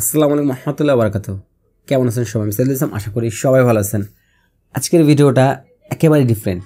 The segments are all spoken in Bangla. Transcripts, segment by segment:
আসসালামু আলাইকুম রহমতুল্লাহ বারাকাতুহু। কেমন আছেন সবাই? আমি সাইদুল ইসলাম, আশা করি সবাই ভালো আছেন। আজকের ভিডিওটা একেবারে ডিফারেন্ট।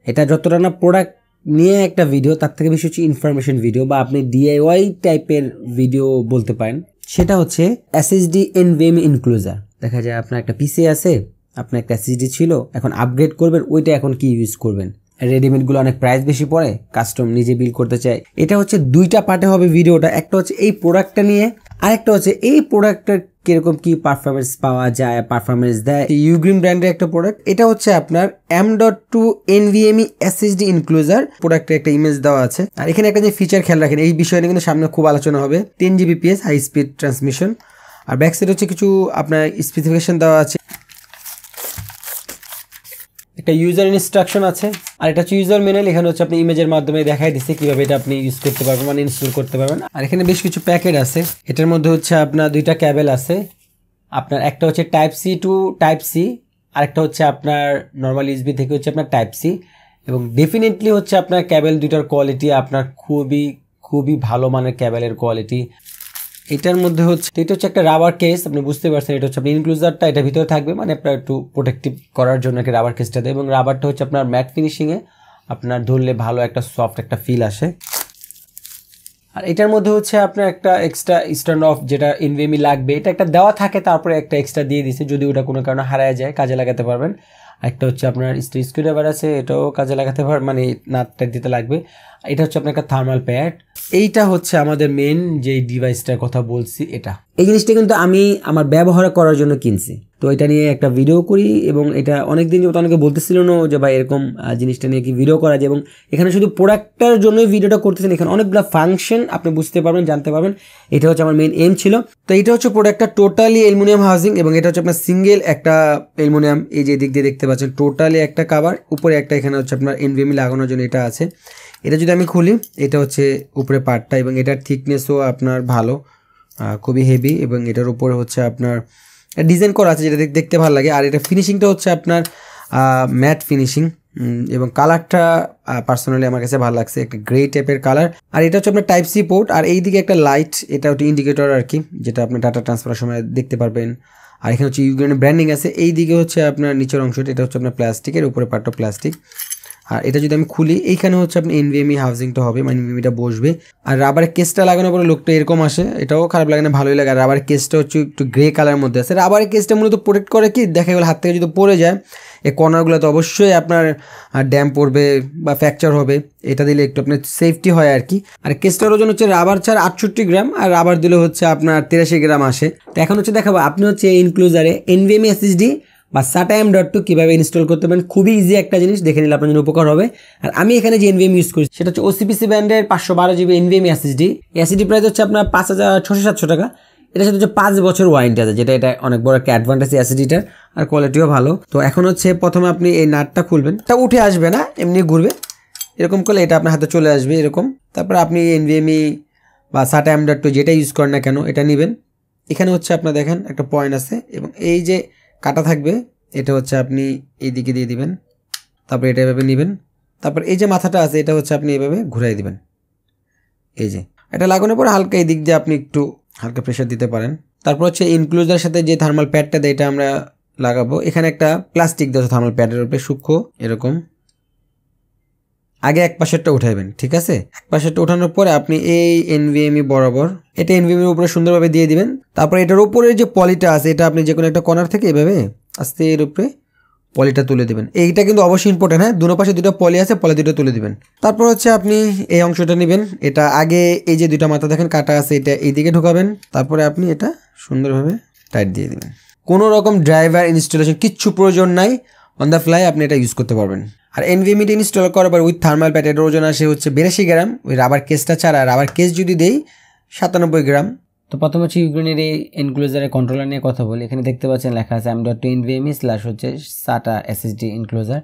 এটা যতটা না প্রোডাক্ট নিয়ে একটা ভিডিও, তার থেকে বেশি হচ্ছে ইনফরমেশন ভিডিও, বা আপনি ডিআইওয়াই টাইপের ভিডিও বলতে পারেন। সেটা হচ্ছে এসএসডি এনভিএমই ইনক্লুজার। দেখা যায় আপনার একটা পিসি আছে, আপনার একটা এসএসডি ছিল, এখন আপগ্রেড করবেন, ওইটা এখন কি ইউজ করবেন। রেডিমেডগুলো অনেক প্রাইস বেশি পড়ে, কাস্টম নিজে বিল করতে চাই। এটা হচ্ছে দুইটা পার্টে হবে ভিডিওটা। একটা হচ্ছে এই প্রোডাক্টটা নিয়ে, আরেকটা হচ্ছে এই প্রোডাক্টের কিরকম কি পারফরমেন্স পাওয়া যায়, পারফরমেন্স দেয়। ইউগ্রিন ব্র্যান্ডের একটা প্রোডাক্ট। এটা হচ্ছে আপনার M.2 NVMe SSD ইনক্লুজার প্রোডাক্টের একটা ইমেজ দেওয়া আছে। আর এখানে একটা যে ফিচার খেয়াল রাখেন, এই বিষয়টা কিন্তু সামনে খুব আলোচনা হবে। 10 Gbps হাই স্পিড ট্রান্সমিশন। আর ব্যাক সাইড হচ্ছে কিছু আপনার স্পেসিফিকেশন দেওয়া আছে, একটা ইউজার ইনস্ট্রাকশন আছে। আর এটা হচ্ছে ইউজার ম্যানুয়াল। এখানে হচ্ছে আপনি ইমেজের মাধ্যমে দেখাই দিচ্ছে কিভাবে এটা আপনি ইউজ করতে পারবেন, মানে ইনস্টল করতে পারবেন। আর এখানে বেশ কিছু প্যাকেট আছে। এটার মধ্যে হচ্ছে আপনার দুইটা ক্যাবেল আছে। আপনার একটা হচ্ছে type C to type C, আরেকটা হচ্ছে আপনার নর্মাল ইউএসবি থেকে হচ্ছে আপনার টাইপ সি। এবং ডেফিনেটলি হচ্ছে আপনার ক্যাবেল দুইটার কোয়ালিটি আপনার খুবই ভালো মানের ক্যাবেলের কোয়ালিটি। এটার মধ্যে হচ্ছে এটা হচ্ছে একটা রাবার কেস, আপনি বুঝতে পারছেন। এটা হচ্ছে আপনার ইনক্লুজারটা এটা ভিতরে থাকবে, মানে আপনার একটু প্রোটেক্টিভ করার জন্য একটা রাবার কেসটা দেয়। এবং রাবারটা হচ্ছে আপনার ম্যাট ফিনিশিংয়ে আপনার ধরলে ভালো একটা সফট একটা ফিল আসে। আর এটার মধ্যে হচ্ছে আপনার একটা এক্সট্রা স্ট্যান্ড অফ, যেটা এনভিএমই লাগবে, এটা একটা দেওয়া থাকে, তারপরে একটা এক্সট্রা দিয়ে দিছে, যদি ওটা কোনো কারণে হারায় যায় কাজে লাগাতে পারবেন। একটা হচ্ছে আপনার স্ক্রুড্রাইভার আছে, এটাও কাজে লাগাতে পারবেন, মানে নাটটা দিতে লাগবে। এটা হচ্ছে আপনার একটা থার্মাল প্যাড। এইটা হচ্ছে আমাদের মেন যে ডিভাইসটার কথা বলছি, এটা এই জিনিসটা কিন্তু আমি আমার ব্যবহার করার জন্য কিনছি। তো এটা নিয়ে একটা ভিডিও করি, এবং এটা অনেকদিন যাবত অনেকে বলতেছিল না যে ভাই এরকম জিনিসটা নিয়ে কি ভিডিও করা যায়। এবং এখানে শুধু প্রোডাক্টটার জন্যই ভিডিওটা করতেছেন, এখানে অনেকগুলো ফাংশন আপনি বুঝতে পারবেন, জানতে পারবেন। এটা হচ্ছে আমার মেন এম ছিল। তো এটা হচ্ছে প্রোডাক্টটা টোটালি অ্যালুমিনিয়াম হাউজিং, এবং এটা হচ্ছে আপনার সিঙ্গেল একটা অ্যালুমিনিয়াম, এই যে দিক দিয়ে দেখতে পাচ্ছেন টোটালি একটা কাভার, উপরে একটা এখানে হচ্ছে আপনার এনভিএমই লাগানোর জন্য এটা আছে। এটা যদি আমি খুলি, এটা হচ্ছে উপরে পার্টটা, এবং এটার থিকনেসও আপনার ভালো, খুবই হেভি। এবং এটার উপরে হচ্ছে আপনার ডিজাইন করা আছে, যেটা দেখতে ভালো লাগে। আর এটা ফিনিশিংটা হচ্ছে আপনার ম্যাট ফিনিশিং, এবং কালারটা পার্সোনালি আমার কাছে ভালো লাগছে, একটা গ্রে টাইপের কালার। আর এটা হচ্ছে আপনার টাইপ সি পোর্ট, আর এই দিকে একটা লাইট, এটা হচ্ছে ইন্ডিকেটর আর কি, যেটা আপনি ডাটা ট্রান্সফারের সময় দেখতে পারবেন। আর এখানে হচ্ছে ইউগ্রেনের ব্র্যান্ডিং আছে। এই দিকে হচ্ছে আপনার নিচের অংশটা, এটা হচ্ছে আপনার প্লাস্টিকের, উপরে পার্টটা প্লাস্টিক। আর এটা যদি আমি খুলি, এইখানে হচ্ছে আপনি এনভিএমই হাউজিংটা হবে, মানে এনভিএমিটা বসবে। আর রাবারের কেসটা লাগানোর পরে লোকটা এরকম আসে, এটাও খারাপ লাগে না, ভালোই লাগে। আর রাবারের কেসটা হচ্ছে একটু গ্রে কালারের মধ্যে আছে। রাবারের কেসটা মূলত প্রোটেক্ট করে কি, দেখা গেল হাত থেকে যদি পড়ে যায়, এই কর্নারগুলো তো অবশ্যই আপনার ড্যাম্প পড়বে বা ফ্র্যাকচার হবে, এটা দিলে একটু আপনার সেফটি হয় আর কি। আর কেসটার ওজন হচ্ছে রাবার ছাড় 68 গ্রাম, আর রাবার দিলে হচ্ছে আপনার 83 গ্রাম আসে। তো এখন হচ্ছে দেখাবো আপনি হচ্ছে ইনক্লুজারে এনভিএমই এসএসডি বা SATA M.2 কীভাবে ইনস্টল করতে পারেন। খুবই ইজি একটা জিনিস, দেখে নিলে আপনার জন্য উপকার হবে। আর আমি এখানে যে এনভিএমই ইউজ করি সেটা হচ্ছে OCPC ব্র্যান্ডের 512 GB NVMe SSD. SSD price হচ্ছে আপনার 5600-700 টাকা। এটার সাথে হচ্ছে 5 বছর ওয়ারেন্টি আছে, যেটা এটা অনেক বড় একটা অ্যাডভান্টেজ এসএসডিটার। আর কোয়ালিটিও ভালো। তো এখন হচ্ছে প্রথমে আপনি এই নাটটা খুলবেন, এটা উঠে আসবে না, এমনি ঘুরবে, এরকম করলে এটা আপনার হাতে চলে আসবে এরকম। তারপর আপনি এনভিএমই বা SATA M.2 যেটা ইউজ করেন না কেন, এটা নেবেন। এখানে হচ্ছে আপনার দেখেন একটা পয়েন্ট আছে, এবং এই যে কাটা থাকবে, এটা হচ্ছে আপনি এই দিকে দিয়ে দিবেন। তারপর এটা এভাবে নেবেন। তারপর এই যে মাথাটা আছে, এটা হচ্ছে আপনি এভাবে ঘুরাই দিবেন। এই যে এটা লাগানোর পর হালকা এই দিক দিয়ে আপনি একটু হালকা প্রেশার দিতে পারেন। তারপর হচ্ছে ইনক্লুজারের সাথে যে থার্মাল প্যাডটা দেয়, এটা আমরা লাগাবো। এখানে একটা প্লাস্টিক দেওয়া থার্মাল প্যাডের উপরে সূক্ষ্ম এরকম। আগে এক পাশেরটা উঠাইবেন, ঠিক আছে। এক পাশেরটা ওঠানোর পরে আপনি এই এনভিএমই বরাবর এটা এনভিএমির উপরে সুন্দরভাবে দিয়ে দিবেন। তারপরে এটার উপরে যে পলিটা আছে, এটা আপনি যে কোনো একটা কর্নার থেকে এভাবে আস্তে এর উপরে পলিটা তুলে দিবেন। এইটা কিন্তু অবশ্যই ইম্পর্টেন্ট, হ্যাঁ, দুটো পাশে দুটো পলি আছে, পলি দুটো তুলে দিবেন। তারপর হচ্ছে আপনি এই অংশটা নেবেন, এটা আগে এই যে দুটো মাথা দেখেন কাটা আছে, এটা এইদিকে ঢোকাবেন। তারপরে আপনি এটা সুন্দরভাবে টাইট দিয়ে দিবেন। কোনো রকম ড্রাইভার ইনস্টলেশন কিচ্ছু প্রয়োজন নাই, অন দ্য ফ্লাই আপনি এটা ইউজ করতে পারবেন। আর এনভিএমিটা ইনস্টল করার পর উইথ থার্মাল প্যাড এর ওজন আসে হচ্ছে 82 গ্রাম। ওই রাবার কেসটা ছাড়া, রাবার কেস যদি দেই 97 গ্রাম। তো প্রথমে হচ্ছে ইউগ্রেনের এই এনক্লোজারের কন্ট্রোলার নিয়ে কথা বলি। এখানে দেখতে পাচ্ছেন লেখা আছে M.2 NVMe / হচ্ছে SATA SSD ইনক্লোজার।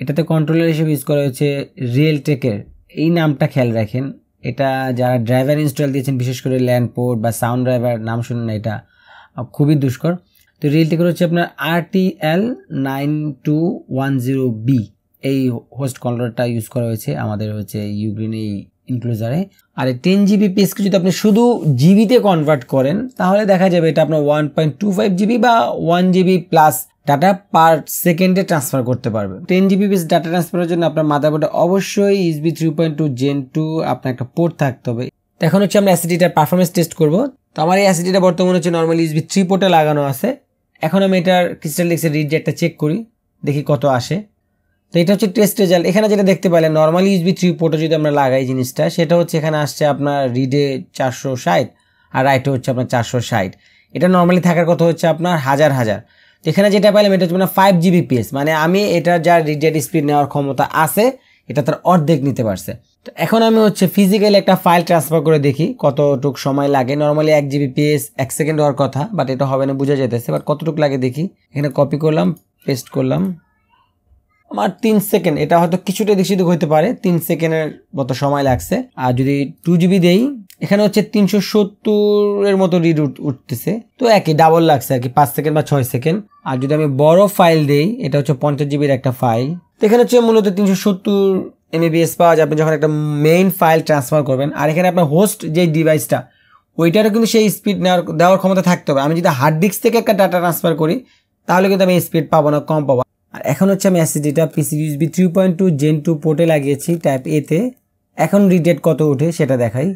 এটাতে কন্ট্রোলার হিসেবে ইউজ করা হচ্ছে রিয়েলটেকের, এই নামটা খেয়াল রাখেন। এটা যারা ড্রাইভার ইনস্টল দিয়েছেন, বিশেষ করে ল্যান্ড পোর্ট বা সাউন্ড ড্রাইভার নাম শুনুন না, এটা খুবই দুষ্কর। তো রিয়েলটেকের হচ্ছে আপনার RTL9210B এই হোস্ট কন্ট্রোলারটা ইউজ করা হয়েছে আমাদের হচ্ছে ইউগ্রেন এই ইনক্লুজারে। আর এই 10 জিবি পেজকে যদি আপনি শুধু জিবিতে কনভার্ট করেন তাহলে দেখা যাবে এটা আপনার 1.25 জিবি বা 1 জিবি প্লাস ডাটা পার সেকেন্ডে ট্রান্সফার করতে পারবে। 10 জিবি পেজ ডাটা ট্রান্সফারের জন্য আপনার মাদারবোর্ডে অবশ্যই USB 3.2 Gen 2 আপনার একটা পোর্ট থাকতে হবে। তো এখন হচ্ছে আমরা এসএসডিটার পারফরমেন্স টেস্ট করব। তো আমার এই এসএসডিটা বর্তমানে হচ্ছে নর্মালি USB 3 পোর্টে লাগানো আছে। এখন আমি এটার ক্রিস্টালিক্সের রিড রেটটা চেক করি, দেখি কত আসে। তো এটা হচ্ছে টেস্ট রেজাল্ট। এখানে যেটা দেখতে পেলেন নর্মালি USB 3 পোর্টে যদি আমরা লাগাই জিনিসটা, সেটা হচ্ছে এখানে আসছে আপনার রিডে 460 আর রাইটে হচ্ছে আপনার 460। এটা নর্মালি থাকার কথা হচ্ছে আপনার হাজার। তো এখানে যেটা পাইলাম এটা হচ্ছে মানে 5 জিবি পেজ, মানে আমি এটা যার রিড রেট স্পিড নেওয়ার ক্ষমতা আছে এটা তার অর্ধেক নিতে পারছে। তো এখন আমি হচ্ছে ফিজিক্যালি একটা ফাইল ট্রান্সফার করে দেখি কতটুক সময় লাগে। নর্মালি 1 জিবি পেজ 1 সেকেন্ড হওয়ার কথা, বাট এটা হবে না, বোঝা যেতেছে। বাট কতটুক লাগে দেখি। এখানে কপি করলাম, পেস্ট করলাম, আমার 3 সেকেন্ড। এটা হয়তো কিছুটা বেশি হতে পারে, 3 সেকেন্ডের মতো সময় লাগছে। আর যদি 2 জিবি দেই এখানে হচ্ছে 370 এর মতো রিড উঠতেছে। তো একই ডাবল লাগছে আর কি, 5 সেকেন্ড বা 6 সেকেন্ড। আর যদি আমি বড় ফাইল দেই, এটা হচ্ছে 50 জিবির একটা ফাইল, তো এখানে হচ্ছে মূলত 370 MB পাওয়া যায় আপনি যখন একটা মেইন ফাইল ট্রান্সফার করবেন। আর এখানে আপনার হোস্ট যে ডিভাইসটা ওইটারও কিন্তু সেই স্পিড দেওয়ার ক্ষমতা থাকতে হবে। আমি যদি হার্ড ডিস্ক থেকে একটা ডাটা ট্রান্সফার করি তাহলে কিন্তু আমি স্পিড পাবো না, কম পাবো। আর এখন হচ্ছে আমি এসএসডিটা পিসি USB 3.2 Gen 2 পোর্টে লাগিয়েছি টাইপ এ তে। এখন রিড রেট কত ওঠে সেটা দেখাই।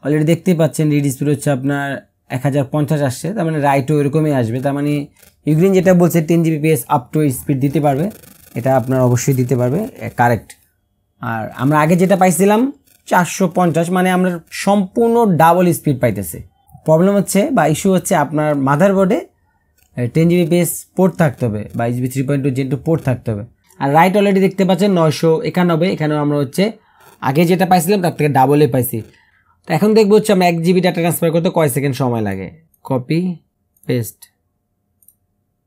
অলরেডি দেখতেই পাচ্ছেন রিড স্পিড হচ্ছে আপনার 1050 আসছে, তার মানে রাইটও এরকমই আসবে। তার মানে ইউগ্রিন যেটা বলছে 10 GB page up to speed দিতে পারবে, এটা আপনার অবশ্যই দিতে পারবে, কারেক্ট। আর আমরা আগে যেটা পাইছিলাম 450, মানে আমরা সম্পূর্ণ ডাবল স্পিড পাইতেছে। প্রবলেম হচ্ছে বা ইস্যু হচ্ছে আপনার মাদারবোর্ডে 10 জিবি পেজ পোর্ট থাকতে হবে বা USB 3.2 Gen 2 পোর্ট থাকতে হবে। আর রাইট অলরেডি দেখতে পাচ্ছেন 991, এখানেও আমরা হচ্ছে আগে যেটা পাইছিলাম তার থেকে ডাবলে পাইছি। তো এখন দেখবো হচ্ছে আমরা 1 জিবি ডাটা ট্রান্সফার করতে কয় সেকেন্ড সময় লাগে। কপি পেস্ট,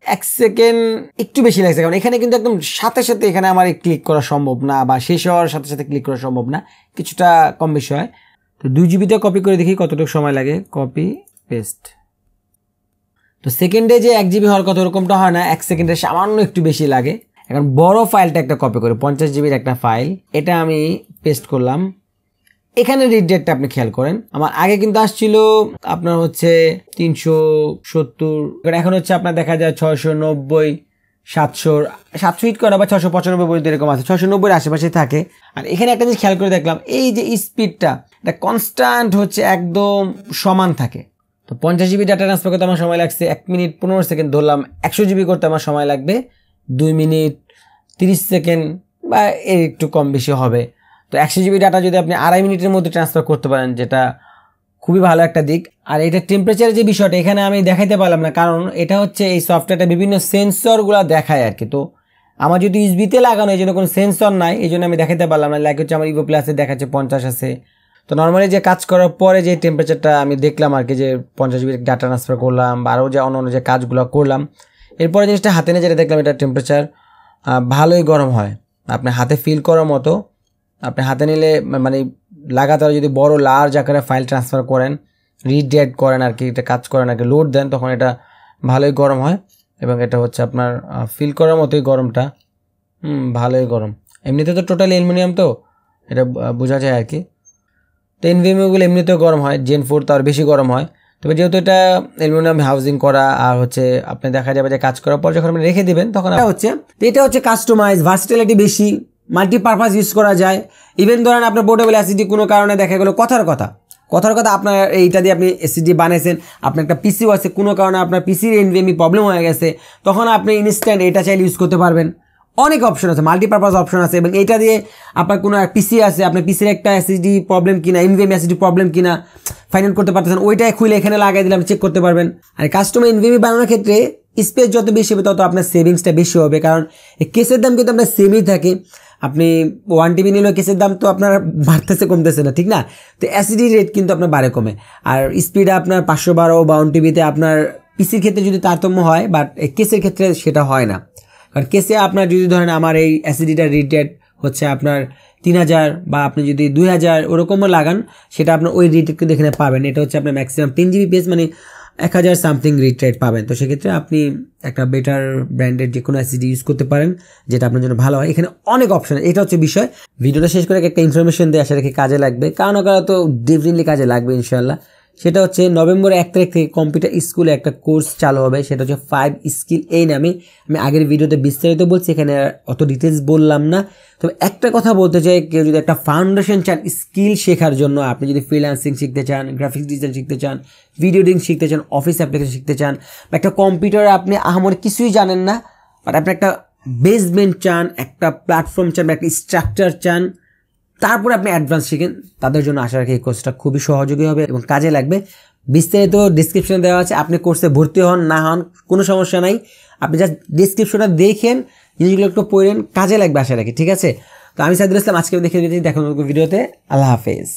1 সেকেন্ড একটু বেশি লাগছে, কারণ এখানে কিন্তু একদম সাথে সাথে এখানে আমার ক্লিক করা সম্ভব না, বা শেষ হওয়ার সাথে সাথে ক্লিক করা সম্ভব না, কিছুটা কম বেশি হয়। তো 2 জিবিটা কপি করে দেখি কতটুকু সময় লাগে। Copy paste. তো সেকেন্ডে যে 1 জিবি হওয়ার কথা ওরকমটা হয় না, 1 সেকেন্ডে সামান্য একটু বেশি লাগে। এখন বড় ফাইলটা একটা কপি করি, 50 জিবির একটা ফাইল, এটা আমি পেস্ট করলাম। এখানে রিড রেটটা আপনি খেয়াল করেন, আমার আগে কিন্তু আসছিল আপনার হচ্ছে 370, এখন হচ্ছে আপনার দেখা যায় 690, 700 হিট করা বা 695 পর্যন্ত এরকম আছে, 690 এর আশেপাশে থাকে। আর এখানে একটা জিনিস খেয়াল করে দেখলাম, এই যে স্পিডটা এটা কনস্ট্যান্ট হচ্ছে একদম সমান থাকে। তো 50 জিবি ডাটা ট্রান্সফার করতে আমার সময় লাগছে 1 মিনিট 15 সেকেন্ড ধরলাম, 100 জিবি করতে আমার সময় লাগবে 2 মিনিট 30 সেকেন্ড বা এর একটু কম বেশি হবে। তো 100 জিবি ডাটা যদি আপনি 2.5 মিনিটের মধ্যে ট্রান্সফার করতে পারেন, যেটা খুবই ভালো একটা দিক। আর এটা টেম্পারেচারের যে বিষয়টা এখানে আমি দেখাইতে পারলাম না, কারণ এটা হচ্ছে এই সফটওয়্যারটা বিভিন্ন সেন্সরগুলো দেখায় আর কি। তো আমার যদি ইউএসবিতে লাগানো এই জন্য কোনো সেন্সর নাই, এই জন্য আমি দেখাইতে পারলাম না। লাইক হচ্ছে আমার ইভো প্লাসে দেখাচ্ছে 50 আছে। তো নর্মালি যে কাজ করার পরে যে টেম্পারেচারটা আমি দেখলাম আর কি, যে 50 জিবি ডাটা ট্রান্সফার করলাম বা আরও যে অন্য যে কাজগুলো করলাম, এরপরে জিনিসটা হাতে নিয়ে যেটা দেখলাম এটা টেম্পারেচার ভালোই গরম হয়, আপনি হাতে ফিল করার মতো। আপনি হাতে নিলে মানে লাগাতার যদি বড় লার্জ আকারে ফাইল ট্রান্সফার করেন, রিড রেট করেন আর কি, এটা কাজ করেন আর কি, লোড দেন, তখন এটা ভালোই গরম হয়। এবং এটা হচ্ছে আপনার ফিল করার মতোই গরমটা, ভালোই গরম। এমনিতে তো টোটালি অ্যালুমিনিয়াম, তো এটা বোঝা যায় আর কি। তো এনভিএমইগুলো এমনিতেও গরম হয়, Gen 4 তো আর বেশি গরম হয়। তবে যেহেতু এটা অ্যালুমিনিয়াম হাউজিং করা, আর হচ্ছে আপনি দেখা যাবে যে কাজ করার পর যখন আপনি রেখে দিবেন তখন এটা হচ্ছে কাস্টমাইজ, ভার্সিটিলিটি বেশি, মাল্টিপারপাস ইউজ করা যায়। ইভেন ধরেন আপনার পোর্টেবল এসএসডি কোনো কারণে দেখা গেলো কথার কথা আপনার এইটা দিয়ে আপনি এসএসডি বানাইছেন, আপনার একটা পিসিও আছে, কোনো কারণে আপনার পিসির এনভিএমই প্রবলেম হয়ে গেছে, তখন আপনি ইনস্ট্যান্ট এটা চাইলে ইউজ করতে পারবেন। অনেক অপশন আছে, মাল্টিপারপাস অপশন আছে। এবং এইটা দিয়ে আপনার কোনো পিসি আছে, আপনার পিসির একটা এসএসডি প্রবলেম কিনা, এনভিএমই এসএসডি প্রবলেম কিনা ফাইন্ড আউট করতে পারতেছেন, ওইটাই খুলে এখানে লাগাই দিলে আপনি চেক করতে পারবেন। আর কাস্টমার এনভিএমই বানানোর ক্ষেত্রে স্পেস যত বেশি হবে তত আপনার সেভিংসটা বেশি হবে, কারণ এই কেসের দাম কিন্তু আপনার সেমই থাকে। আপনি 1 টিবি নিলেও কেসের দাম তো আপনার বাড়তেছে কমতেছে না, ঠিক না? তো এসএসডি রেট কিন্তু আপনার বাড়ে কমে। আর স্পিড আপনার 512 বা 1 টিবিতে আপনার পিসির ক্ষেত্রে যদি তারতম্য হয়, বাট কেসের ক্ষেত্রে সেটা হয় না। কারণ কেসে আপনার যদি ধরেন আমার এই এসএসডিটার রিড রেট হচ্ছে আপনার 3000 বা আপনি যদি 2000 ওরকমও লাগান, সেটা আপনার ওই রিড কিন্তু এখানে পাবেন। এটা হচ্ছে আপনার ম্যাক্সিমাম 10 জিবি পেজ, মানে 1000 সামথিং রিট্রেট পাবেন। তো সেক্ষেত্রে আপনি একটা বেটার ব্র্যান্ডের যে কোনো এসএসডি ইউজ করতে পারেন, যেটা আপনার জন্য ভালো হয়। এখানে অনেক অপশন, এটা হচ্ছে বিষয়। ভিডিওটা শেষ করে একটা ইনফরমেশন দিয়ে আশা রাখি কাজে লাগবে, কারণ তো ডেফিনেটলি কাজে লাগবে ইনশাল্লাহ। সেটা হচ্ছে নভেম্বর 1 তারিখ থেকে কম্পিউটার স্কুলে একটা কোর্স চালু হবে, সেটা হচ্ছে 5 স্কিল এই নামে। আমি আগের ভিডিওতে বিস্তারিত বলছি, এখানে অত ডিটেলস বললাম না। তবে একটা কথা বলতে চাই, কেউ যদি একটা ফাউন্ডেশন চান স্কিল শেখার জন্য, আপনি যদি ফ্রিল্যান্সিং শিখতে চান, গ্রাফিক্স ডিজাইন শিখতে চান, ভিডিও এডিটিং শিখতে চান, অফিস অ্যাপ্লিকেশন শিখতে চান, বা একটা কম্পিউটারে আপনি আহামরি কিছুই জানেন না, বাট আপনি একটা বেসমেন্ট চান, একটা প্ল্যাটফর্ম চান, বা একটা স্ট্রাকচার চান, তারপরে আপনি অ্যাডভান্স শিখেন, তাদের জন্য আশা রাখি এই কোর্সটা খুবই সহযোগী হবে এবং কাজে লাগবে। বিস্তারিত ডিসক্রিপশনে দেওয়া আছে, আপনি কোর্সে ভর্তি হন না হন কোনো সমস্যা নাই, আপনি জাস্ট ডিসক্রিপশনটা দেখেন, জিনিসগুলো একটু পড়েন, কাজে লাগবে আশা রাখি। ঠিক আছে, তো আমি সাইদুল ইসলাম, আজকে দেখে দিয়েছি। দেখুন ভিডিওতে। আল্লাহ হাফেজ।